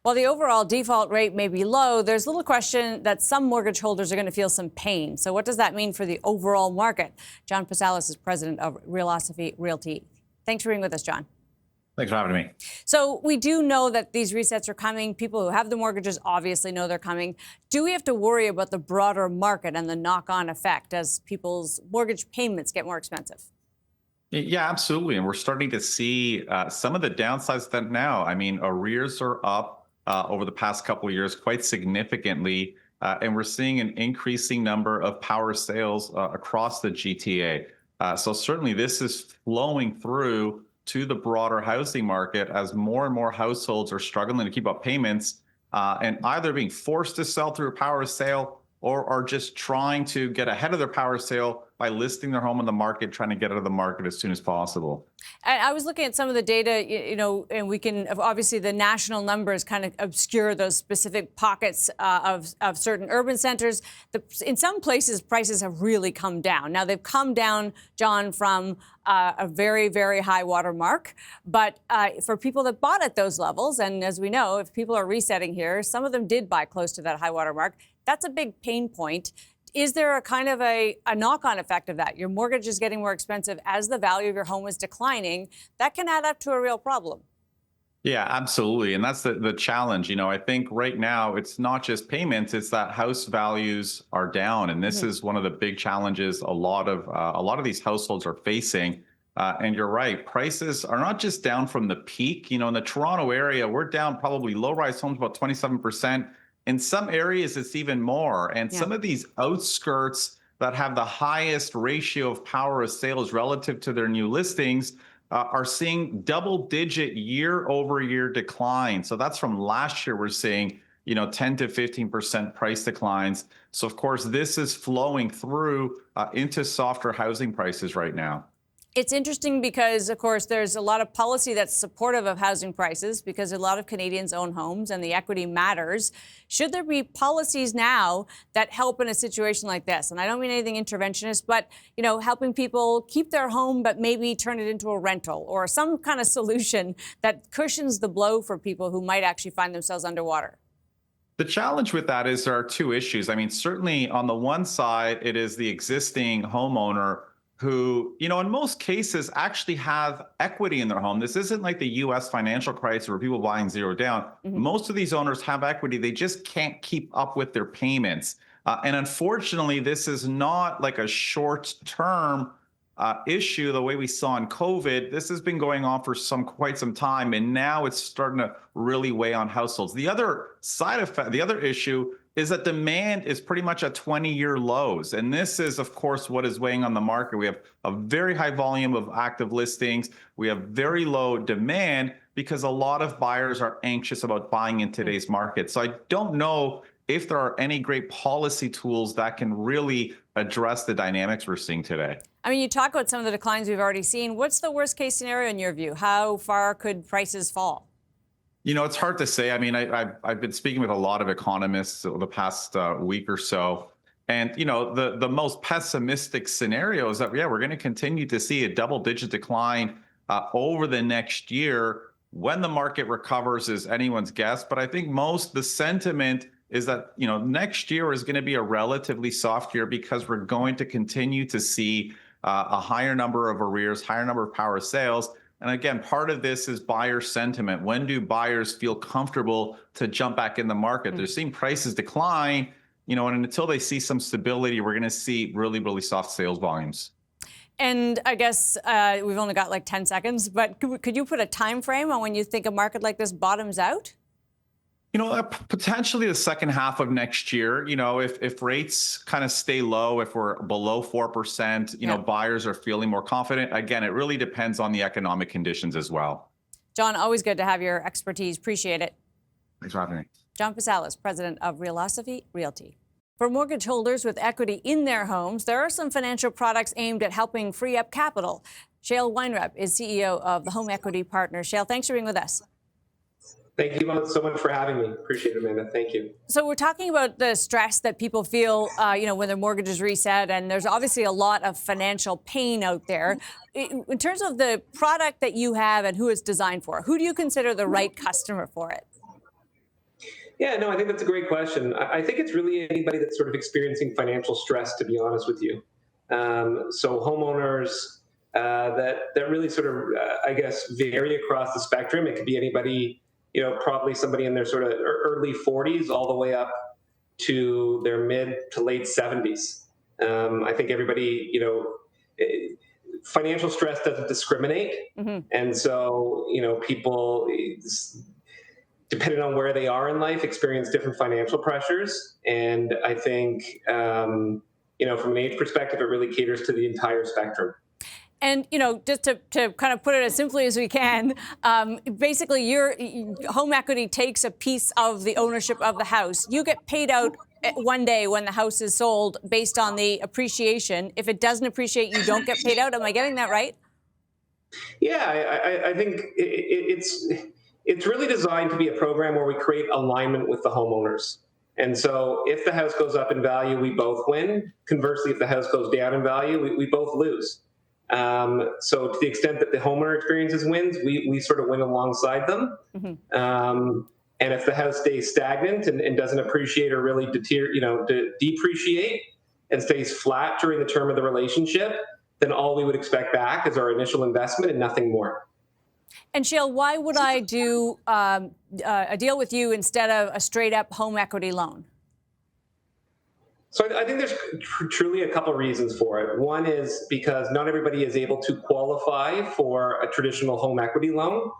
While the overall default rate may be low, there's little question that some mortgage holders are going to feel some pain. So what does that mean for the overall market? John Pasalis is president of Realisophy Realty. Thanks for being with us, John. Thanks for having me. So we do know that these resets are coming. People who have the mortgages obviously know they're coming. Do we have to worry about the broader market and the knock-on effect as people's mortgage payments get more expensive? Yeah, absolutely. And we're starting to see some of the downsides of that now. I mean, arrears are up over the past couple of years quite significantly. And we're seeing an increasing number of power sales across the GTA. So certainly this is flowing through to the broader housing market as more and more households are struggling to keep up payments and either being forced to sell through a power sale or are just trying to get ahead of their power sale by listing their home on the market, trying to get out of the market as soon as possible. I was looking at some of the data, and we can, obviously the national numbers kind of obscure those specific pockets of certain urban centers. In some places, prices have really come down. Now, they've come down, John, from a very, very high water mark. But for people that bought at those levels, and as we know, if people are resetting here, some of them did buy close to that high water mark. That's a big pain point. Is there a kind of a knock-on effect of that? Your mortgage is getting more expensive as the value of your home is declining. That can add up to a real problem. Yeah, absolutely. And that's the challenge. I think right now it's not just payments, it's that house values are down. And this is one of the big challenges a lot of these households are facing. And you're right, prices are not just down from the peak. In the Toronto area, we're down probably low-rise homes about 27%. In some areas, it's even more. And some of these outskirts that have the highest ratio of power of sales relative to their new listings are seeing double-digit year-over-year decline. So that's from last year, we're seeing 10 to 15% price declines. So, of course, this is flowing through into softer housing prices right now. It's interesting because, of course, there's a lot of policy that's supportive of housing prices because a lot of Canadians own homes and the equity matters. Should there be policies now that help in a situation like this? And I don't mean anything interventionist, but, helping people keep their home but maybe turn it into a rental or some kind of solution that cushions the blow for people who might actually find themselves underwater. The challenge with that is there are two issues. I mean, certainly on the one side, it is the existing homeowner who, in most cases actually have equity in their home. This isn't like the U.S. financial crisis where people buying zero down. Most of these owners have equity. They just can't keep up with their payments. And unfortunately, this is not like a short-term issue the way we saw in COVID. This has been going on for quite some time, and now it's starting to really weigh on households. The other side effect, the other issue is that demand is pretty much at 20-year lows. And this is, of course, what is weighing on the market. We have a very high volume of active listings. We have very low demand because a lot of buyers are anxious about buying in today's market. So I don't know if there are any great policy tools that can really address the dynamics we're seeing today. I mean, you talk about some of the declines we've already seen. What's the worst case scenario in your view? How far could prices fall? It's hard to say. I mean, I've been speaking with a lot of economists over the past week or so. And, the most pessimistic scenario is that, we're going to continue to see a double-digit decline over the next year. When the market recovers is anyone's guess. But I think the sentiment is that, next year is going to be a relatively soft year because we're going to continue to see a higher number of arrears, higher number of power sales. And again, part of this is buyer sentiment. When do buyers feel comfortable to jump back in the market? They're seeing prices decline, and until they see some stability, we're going to see really, really soft sales volumes. And I guess we've only got like 10 seconds, but could you put a time frame on when you think a market like this bottoms out? Potentially the second half of next year, if rates kind of stay low, if we're below 4%, buyers are feeling more confident. Again, it really depends on the economic conditions as well. John, always good to have your expertise. Appreciate it. Thanks for having me. John Pasalis, president of Realisophy Realty. For mortgage holders with equity in their homes, there are some financial products aimed at helping free up capital. Shael Weinreb is CEO of the Home Equity Partners. Shael, thanks for being with us. Thank you both so much for having me. Appreciate it, Amanda. Thank you. So we're talking about the stress that people feel, when their mortgage is reset, and there's obviously a lot of financial pain out there. In terms of the product that you have and who it's designed for, who do you consider the right customer for it? Yeah, no, I think that's a great question. I think it's really anybody that's sort of experiencing financial stress, to be honest with you. So homeowners that really sort of, I guess, vary across the spectrum. It could be anybody, probably somebody in their sort of early 40s all the way up to their mid to late 70s. I think everybody, financial stress doesn't discriminate. And so, people, depending on where they are in life, experience different financial pressures. And I think, from an age perspective, it really caters to the entire spectrum. And, just to kind of put it as simply as we can, basically your home equity takes a piece of the ownership of the house. You get paid out one day when the house is sold based on the appreciation. If it doesn't appreciate, you don't get paid out. Am I getting that right? Yeah, I think it's really designed to be a program where we create alignment with the homeowners. And so if the house goes up in value, we both win. Conversely, if the house goes down in value, we both lose. So to the extent that the homeowner experiences wins, we sort of win alongside them. And if the house stays stagnant and doesn't appreciate or really depreciate and stays flat during the term of the relationship, then all we would expect back is our initial investment and nothing more. And Shael, why would I do a deal with you instead of a straight up home equity loan? So I think there's truly a couple of reasons for it. One is because not everybody is able to qualify for a traditional home equity loan.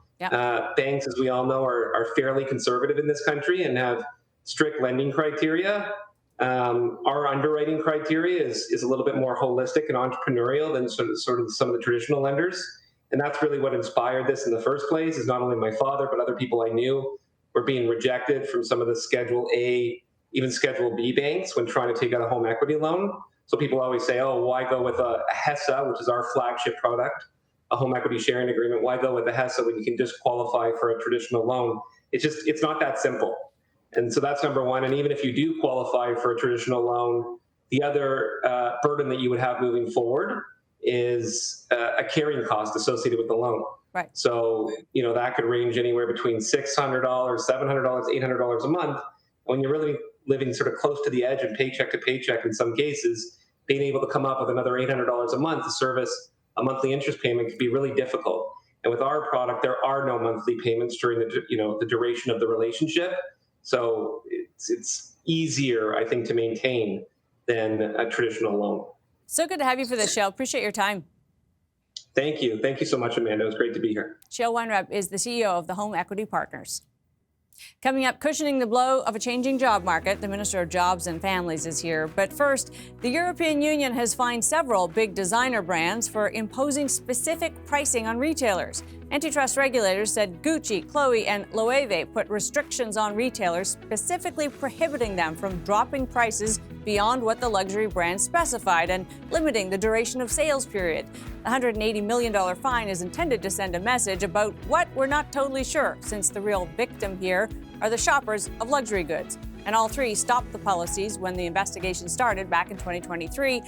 Banks, as we all know, are fairly conservative in this country and have strict lending criteria. Our underwriting criteria is a little bit more holistic and entrepreneurial than sort of some of the traditional lenders. And that's really what inspired this in the first place, is not only my father, but other people I knew were being rejected from some of the Schedule A, even Schedule B banks when trying to take out a home equity loan. So people always say, oh, why go with a HESA, which is our flagship product, a home equity sharing agreement? Why go with a HESA when you can just qualify for a traditional loan? It's not that simple. And so that's number one. And even if you do qualify for a traditional loan, the other burden that you would have moving forward is a carrying cost associated with the loan. Right. So, that could range anywhere between $600, $700, $800 a month. When you're really living sort of close to the edge and paycheck to paycheck in some cases, being able to come up with another $800 a month to service a monthly interest payment could be really difficult. And with our product, there are no monthly payments during the duration of the relationship. So it's easier, I think, to maintain than a traditional loan. So good to have you for this, Shael. Appreciate your time. Thank you. Thank you so much, Amanda. It was great to be here. Shael Weinreb is the CEO of the Home Equity Partners. Coming up, cushioning the blow of a changing job market, the Minister of Jobs and Families is here. But first, the European Union has fined several big designer brands for imposing specific pricing on retailers. Antitrust regulators said Gucci, Chloe, and Loewe put restrictions on retailers, specifically prohibiting them from dropping prices beyond what the luxury brand specified and limiting the duration of sales period. The $180 million fine is intended to send a message about what we're not totally sure, since the real victim here are the shoppers of luxury goods. And all three stopped the policies when the investigation started back in 2023.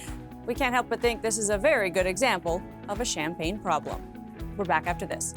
We can't help but think this is a very good example of a champagne problem. We're back after this.